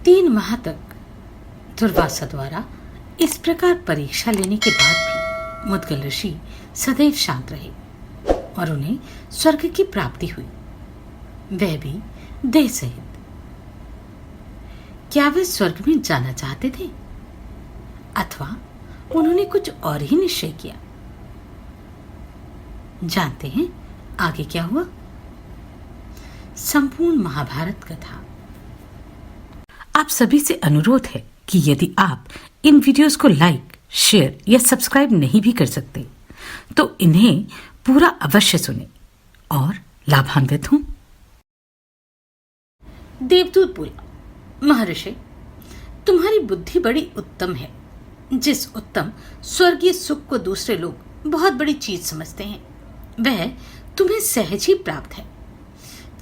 3 माह तक दुर्वासा द्वारा इस प्रकार परीक्षा लेने के बाद भी मुद्गल ऋषि सदैव शांत रहे और उन्हें स्वर्ग की प्राप्ति हुई, वह भी देह सहित। क्या वे स्वर्ग में जाना चाहते थे अथवा उन्होंने कुछ और ही निश्चय किया? जानते हैं आगे क्या हुआ? संपूर्ण महाभारत कथा। आप सभी से अनुरोध है कि यदि आप इन वीडियोस को लाइक, शेयर या सब्सक्राइब नहीं भी कर सकते तो इन्हें पूरा अवश्य सुने और लाभान्वित हों। देवदूत बोला, महर्षि, तुम्हारी बुद्धि बड़ी उत्तम है। जिस उत्तम स्वर्गीय सुख को दूसरे लोग बहुत बड़ी चीज समझते हैं, वह तुम्हें सहज ही प्राप्त है।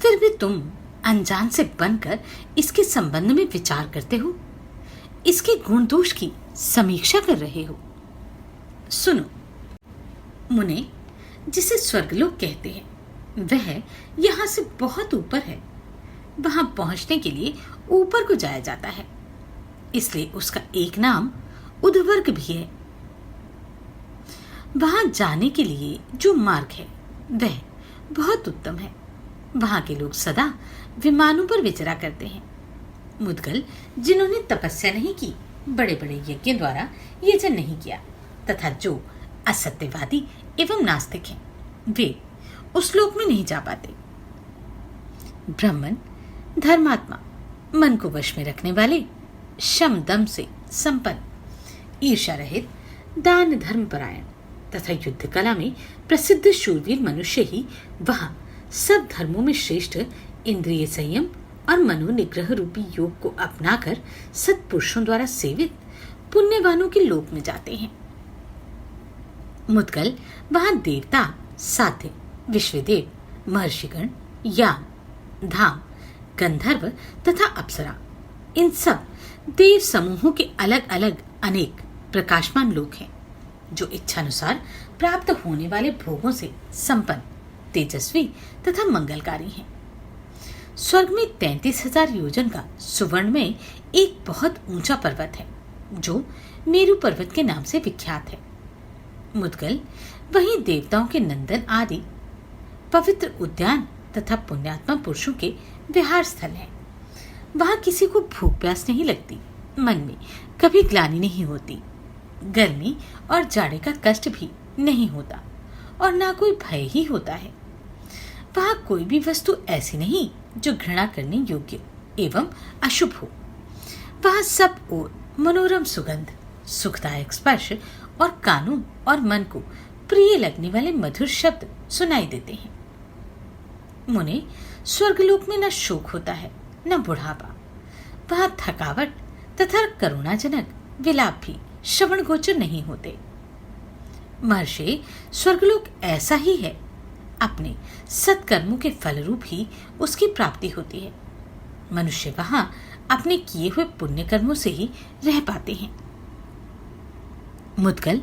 फिर भी तुम अनजान से बनकर इसके संबंध में विचार करते हो, इसके गुण दोष की समीक्षा कर रहे हो। सुनो मुने, जिसे स्वर्गलोक कहते हैं वह यहाँ से बहुत ऊपर है। वहां पहुंचने के लिए ऊपर को जाया जाता है, इसलिए उसका एक नाम उद्धवर्ग भी है। वहां जाने के लिए जो मार्ग है वह बहुत उत्तम है। वहां के लोग सदा विमानों पर विचरा करते हैं। मुद्गल, जिन्होंने तपस्या नहीं की, बड़े बड़े यज्ञों द्वारा यजन नहीं किया तथा जो असत्यवादी एवं नास्तिक हैं, वे उस लोक में नहीं जा पाते। ब्राह्मण, धर्मात्मा, मन को वश में रखने वाले, शम दम से संपन्न, ईर्ष्या रहित, दान धर्म परायण तथा युद्ध कला में प्रसिद्ध शूरवीर मनुष्य ही वहां सब धर्मों में श्रेष्ठ इंद्रिय संयम और मनोनिग्रह रूपी योग को अपनाकर सत्पुरुषों द्वारा सेवित पुण्यवानों के लोक में जाते हैं। मुद्गल, वहां देवता, साध्य, विश्वदेव, महर्षिगण, याम, धाम, गंधर्व तथा अप्सरा, इन सब देव समूहों के अलग अलग अनेक प्रकाशमान लोक हैं, जो इच्छानुसार प्राप्त होने वाले भोगों से संपन्न, तेजस्वी तथा मंगलकारी हैं। स्वर्ग में 33,000 योजन का सुवर्ण में एक बहुत ऊंचा पर्वत है, जो मेरु पर्वत के नाम से विख्यात है। मुद्गल, वहीं देवताओं के नंदन आदि पवित्र उद्यान तथा पुण्यात्मा पुरुषों के विहार स्थल है। वहां किसी को भूख प्यास नहीं लगती, मन में कभी ग्लानि नहीं होती, गर्मी और जाड़े का कष्ट भी नहीं होता और ना कोई भय ही होता है। वहां कोई भी वस्तु ऐसी नहीं जो घृणा करने योग्य एवं अशुभ हो। वहां सब ओर मनोरम सुगंध, सुखदायक स्पर्श और कानों और मन को प्रिय लगने वाले मधुर शब्द सुनाई देते हैं। मुने, स्वर्गलोक में न शोक होता है न बुढ़ापा। वहां थकावट तथा करुणाजनक विलाप भी श्रवण गोचर नहीं होते। महर्षि, स्वर्गलोक ऐसा ही है। अपने सत्कर्मों के फलरूप ही उसकी प्राप्ति होती है। मनुष्य वहां अपने किए हुए पुण्य कर्मों से ही रह पाते हैं। मुद्गल,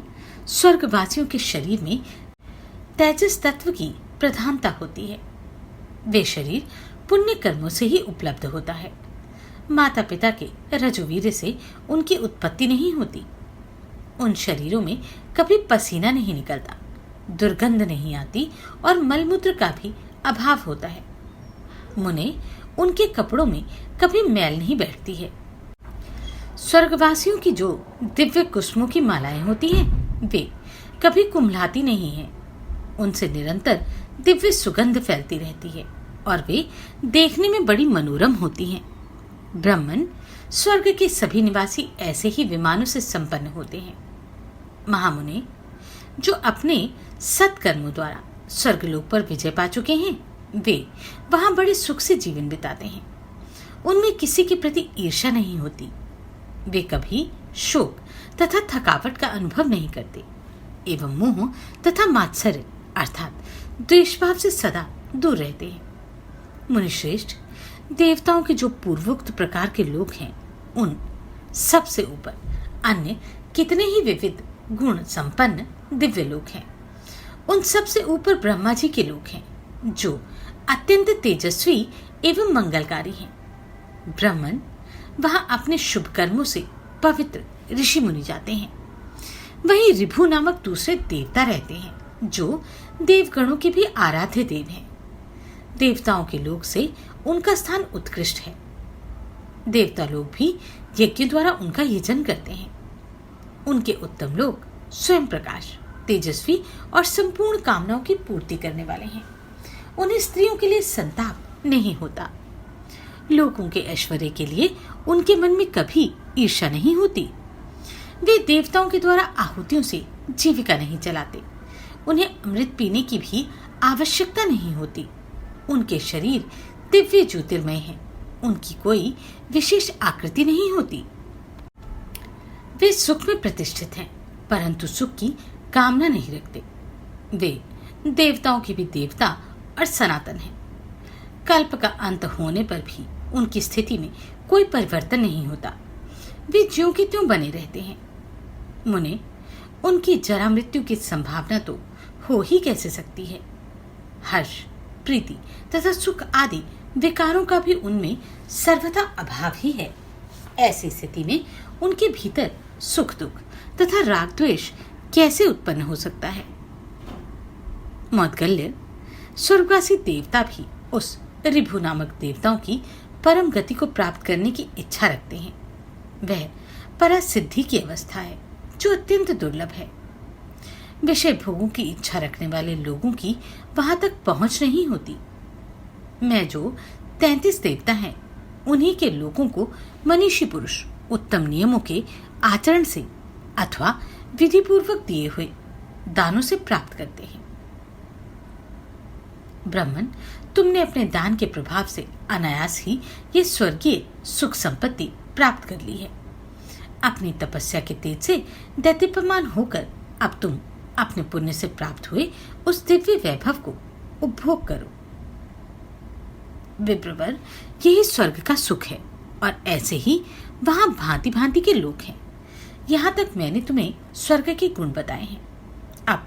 स्वर्गवासियों के शरीर में तेजस तत्व की प्रधानता होती है। वे शरीर पुण्य कर्मों से ही उपलब्ध होता है। माता पिता के रजोवीर्य से उनकी उत्पत्ति नहीं होती। उन शरीरों में कभी पसीना नहीं निकलता, दुर्गंध नहीं आती और मलमूत्र का भी अभाव होता है। मुने, उनके कपड़ों में कभी मैल नहीं बैठती है। स्वर्गवासियों की जो दिव्य कुसुमों की मालाएं होती हैं, वे कभी कुम्हलाती नहीं हैं। उनसे निरंतर दिव्य सुगंध फैलती रहती है और वे देखने में बड़ी मनोरम होती हैं। ब्राह्मण, स्वर्ग के सभी निवासी ऐसे ही विमानों से संपन्न होते हैं। महामुने, जो अपने सत्कर्मों द्वारा स्वर्गलोक पर विजय पा चुके हैं, वे वहां बड़े सुख से जीवन बिताते हैं। उनमें किसी के प्रति ईर्ष्या नहीं होती। वे कभी शोक तथा थकावट का अनुभव नहीं करते एवं मोह तथा मात्सर्य अर्थात द्वेषभाव से सदा दूर रहते हैं। मुनिश्रेष्ठ, देवताओं के जो पूर्वोक्त प्रकार के लोग हैं, उन सबसे ऊपर अन्य कितने ही विविध गुण संपन्न दिव्य लोग हैं। उन सबसे ऊपर ब्रह्मा जी के लोग हैं, जो अत्यंत तेजस्वी एवं मंगलकारी हैं। ब्राह्मण, वहां अपने शुभ कर्मों से पवित्र ऋषि मुनि जाते हैं। वहीं ऋभु नामक दूसरे देवता रहते हैं जो देवगणों के भी आराध्य देव हैं। देवताओं के लोक से उनका स्थान उत्कृष्ट है। देवता लोग भी यज्ञ द्वारा उनका यजन करते हैं। उनके उत्तम लोग स्वयं प्रकाश, तेजस्वी और संपूर्ण कामनाओं की पूर्ति करने वाले हैं। उन्हें स्त्रियों के लिए संताप नहीं होता। लोगों के ऐश्वर्य के लिए उनके मन में कभी ईर्ष्या नहीं होती। वे देवताओं के द्वारा आहुतियों से जीविका नहीं चलाते। उन्हें अमृत पीने की भी आवश्यकता नहीं होती। उनके शरीर दिव्य ज्योतिर्मय हैं। उनकी कोई विशेष आकृति नहीं होती। वे सुख में प्रतिष्ठित हैं, परंतु सुख की कामना नहीं रखते। वे देवताओं के भी देवता और सनातन हैं। कल्प का अंत होने पर भी उनकी स्थिति में कोई परिवर्तन नहीं होता। वे ज्यों के त्यों बने रहते हैं। मुने, उनकी जरा मृत्यु की संभावना तो हो ही कैसे सकती है। हर्ष, प्रीति तथा सुख आदि विकारों का भी उनमें सर्वथा अभाव ही है। ऐसी स्थिति में उनके भीतर सुख दुख तथा राग द्वेष कैसे उत्पन्न हो सकता है। मौदगल्य, स्वर्गवासी देवता भी उस ऋभु नामक देवताओं की परम गति को प्राप्त करने की इच्छा रखते हैं। वह परासिद्धि की अवस्था है जो अत्यंत दुर्लभ है। विषय भोगों की इच्छा रखने वाले लोगों की वहां तक पहुंच नहीं होती। मैं जो 33 देवता हैं, उन्हीं के लोगों को मनीषी पुरुष उत्तम नियमों के आचरण से अथवा विधि पूर्वक दिए हुए दानों से प्राप्त करते हैं। ब्राह्मण, तुमने अपने दान के प्रभाव से अनायास ही ये स्वर्गीय सुख संपत्ति प्राप्त कर ली है। अपनी तपस्या के तेज से दैदीप्यमान होकर अब तुम अपने पुण्य से प्राप्त हुए उस दिव्य वैभव को उपभोग करो। विप्रवर, यही स्वर्ग का सुख है और ऐसे ही वहां भांति भांति के लोग हैं। यहाँ तक मैंने तुम्हें स्वर्ग के गुण बताए हैं। अब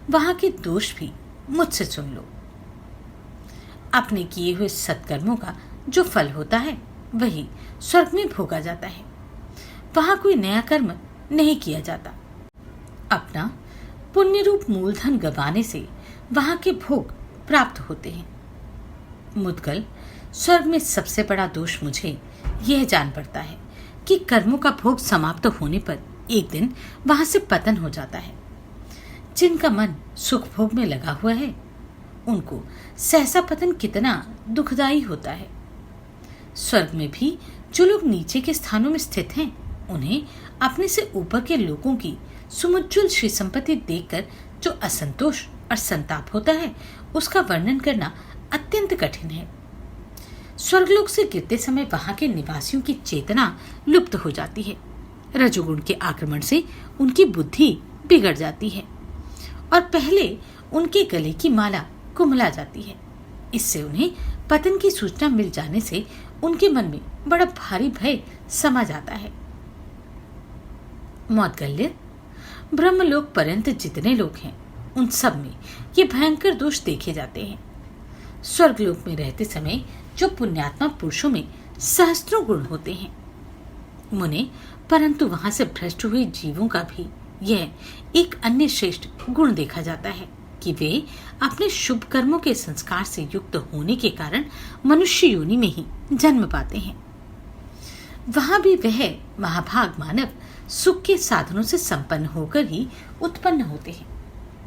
वहां के दोष भी मुझसे सुन लो। अपने किए हुए सत्कर्मों का जो फल होता है वही स्वर्ग में भोगा जाता है। वहां कोई नया कर्म नहीं किया जाता। अपना पुण्य रूप मूलधन गंवाने से वहां के भोग प्राप्त होते हैं। मुद्गल, स्वर्ग में सबसे बड़ा दोष मुझे यह जान पड़ता है कि कर्मों का भोग समाप्त होने पर एक दिन वहां से पतन हो जाता है। जिनका मन सुख भोग में लगा हुआ है उनको सहसा पतन कितना दुखदायी होता है। स्वर्ग में भी जो लोग नीचे के स्थानों में स्थित हैं, उन्हें अपने से ऊपर के लोगों की सुमुज्ज्वल श्री संपत्ति देखकर जो असंतोष और संताप होता है, उसका वर्णन करना अत्यंत कठिन है। स्वर्गलोक से गिरते समय वहां के निवासियों की चेतना लुप्त हो जाती है। रजोगुण के आक्रमण से उनकी बुद्धि बिगड़ जाती है और पहले उनके गले की माला कुम्हला जाती है। इससे उन्हें पतन की सूचना मिल जाने से उनके मन में बड़ा भारी भय समा जाता है। मौदगल्य, ब्रह्मलोक पर्यंत जितने लोग हैं उन सब में ये भयंकर दोष देखे जाते हैं। स्वर्गलोक में रहते समय जो पुण्यात्मा पुरुषों में सहस्त्रों गुण होते हैं मुने, परंतु वहां से भ्रष्ट हुए जीवों का भी यह एक अन्य श्रेष्ठ गुण देखा जाता है कि वे अपने शुभ कर्मों के संस्कार से युक्त होने के कारण मनुष्य योनि में ही जन्म पाते हैं। वहां भी वह महाभाग मानव सुख के साधनों से संपन्न होकर ही उत्पन्न होते हैं।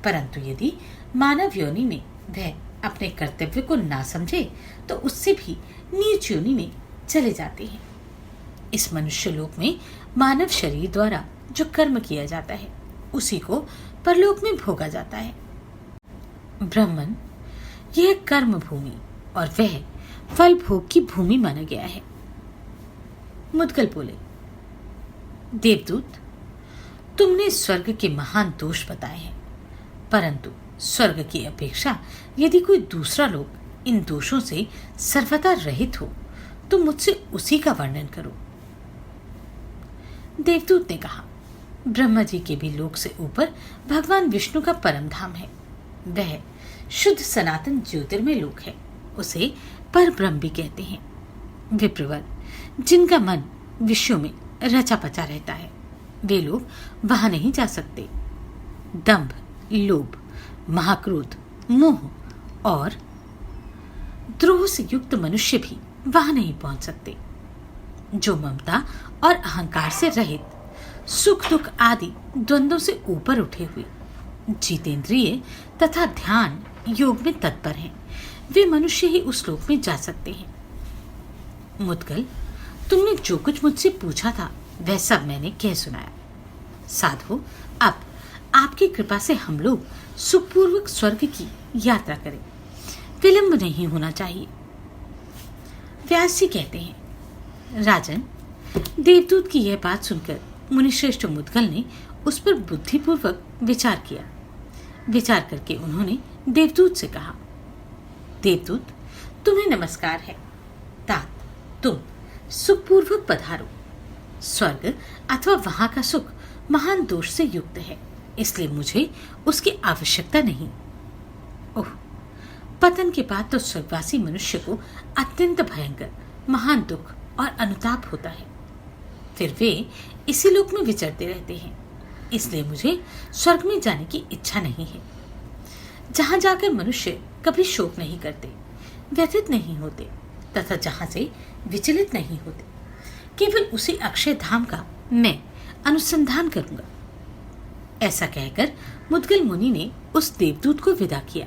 परंतु यदि मानव योनि में वह अपने कर्तव्य को ना समझे तो उससे भी नीच योनि में चले जाते हैं। इस मनुष्य लोक में मानव शरीर द्वारा जो कर्म किया जाता है उसी को परलोक में भोगा जाता है। ब्राह्मण, यह कर्म भूमि और वह फल भोग की भूमि माना गया है। मुद्गल बोले, देवदूत, तुमने स्वर्ग के महान दोष बताए हैं, परंतु स्वर्ग की अपेक्षा यदि कोई दूसरा लोक इन दोषों से सर्वथा रहित हो तो मुझसे उसी का वर्णन करो। देवदूत ने कहा, ब्रह्मा जी के भी लोक से ऊपर भगवान विष्णु का परम धाम है। वह शुद्ध सनातन ज्योतिर्मय लोक है। उसे पर ब्रह्म भी कहते हैं। विप्रवर, जिनका मन विषयों में रचा पचा रहता है। वे लोग वहां नहीं जा सकते। दंभ, लोभ, महाक्रोध, मोह और द्रोह से युक्त मनुष्य भी वहां नहीं पहुंच सकते। जो ममता और अहंकार से रहित, सुख दुख आदि द्वंद्वों से ऊपर उठे हुए, जितेंद्रिय तथा ध्यान योग में तत्पर हैं, वे मनुष्य ही उस लोक में जा सकते हैं। मुद्गल, तुमने जो कुछ मुझसे पूछा था वह सब मैंने कह सुनाया। साधु, अब आपकी कृपा से हम लोग सुखपूर्वक स्वर्ग की यात्रा करें। विलंब नहीं होना चाहिए। व्यास जी कहते हैं, राजन, देवदूत की यह बात सुनकर मुनिश्रेष्ठ मुद्गल ने उस पर बुद्धिपूर्वक विचार किया। विचार करके उन्होंने देवदूत से कहा, देवदूत, तुम्हें नमस्कार है। तात, तुम सुखपूर्वक पधारो। स्वर्ग अथवा वहां का सुख महान दोष से युक्त है, इसलिए मुझे उसकी आवश्यकता नहीं। ओह, पतन के बाद तो स्वर्गवासी मनुष्य को अत्यंत भयंकर महान दुख और अनुताप होता है। फिर वे इसी लोक में विचरते रहते हैं, इसलिए मुझे स्वर्ग में जाने की इच्छा नहीं है, जहां जाकर मनुष्य कभी शोक नहीं करते, व्यथित नहीं होते तथा जहां से विचलित नहीं होते। केवल उसी अक्षय धाम का मैं अनुसंधान करूंगा। ऐसा कहकर मुद्गल मुनि ने उस देवदूत को विदा किया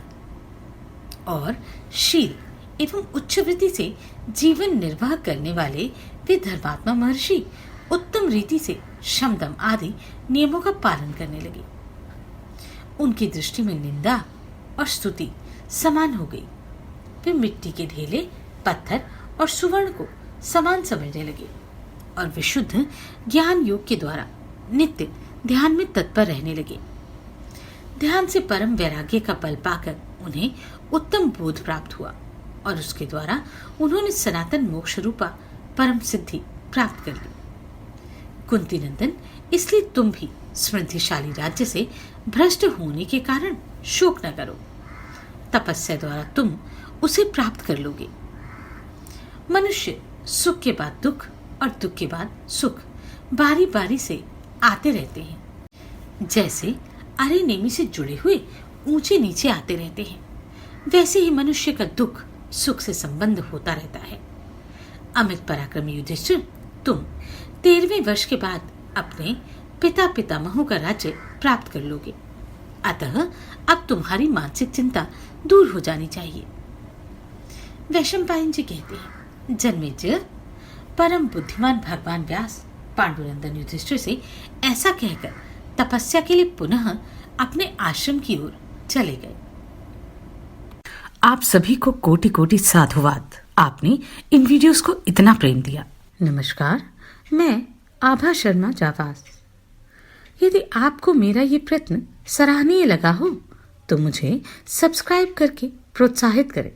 और शील एवं उच्च वृत्ति से जीवन निर्वाह करने वाले वे धर्मात्मा महर्षि उत्तम रीति से शमदम आदि नियमों का पालन करने लगे। उनकी दृष्टि में निंदा और स्तुति समान हो गई। वे मिट्टी के ढेले, पत्थर और सुवर्ण को समान समझने लगे और विशुद्ध ज्ञान योग के द्वारा नित्य ध्यान में तत्पर रहने लगे। ध्यान से परम वैराग्य का बल पाकर उन्हें उत्तम बोध प्राप्त हुआ और उसके द्वारा उन्होंने सनातन मोक्ष रूपा परम सिद्धि प्राप्त कर ली। कुंती नंदन, इसलिए तुम भी समृद्धिशाली राज्य से भ्रष्ट होने के कारण शोक न करो। तपस्या द्वारा तुम उसे प्राप्त कर लोगे। मनुष्य सुख के बाद दुख और दुख के बाद सुख बारी बारी से आते रहते हैं। जैसे अरे नेमी से जुड़े हुए ऊंचे नीचे आते रहते हैं, वैसे ही मनुष्य का दुख सुख से संबंध होता रहता है। अमित पराक्रमी युधिष्ठिर, तुम 13वें वर्ष के बाद अपने पिता पितामहों का राज्य प्राप्त कर लोगे। अतः अब तुम्हारी मानसिक चिंता दूर हो जानी चाहिए। वैशंपायन जी कहते हैं, जन्मेजय, परम बुद्धिमान भगवान व्यास पांडुनंदन युधिष्ठिर से ऐसा कहकर तपस्या के लिए पुनः अपने आश्रम की ओर चले गए। आप सभी को कोटि कोटि साधुवाद। आपने इन वीडियोस को इतना प्रेम दिया। नमस्कार, मैं आभा शर्मा जावास। यदि आपको मेरा ये प्रयत्न सराहनीय लगा हो तो मुझे सब्सक्राइब करके प्रोत्साहित करें।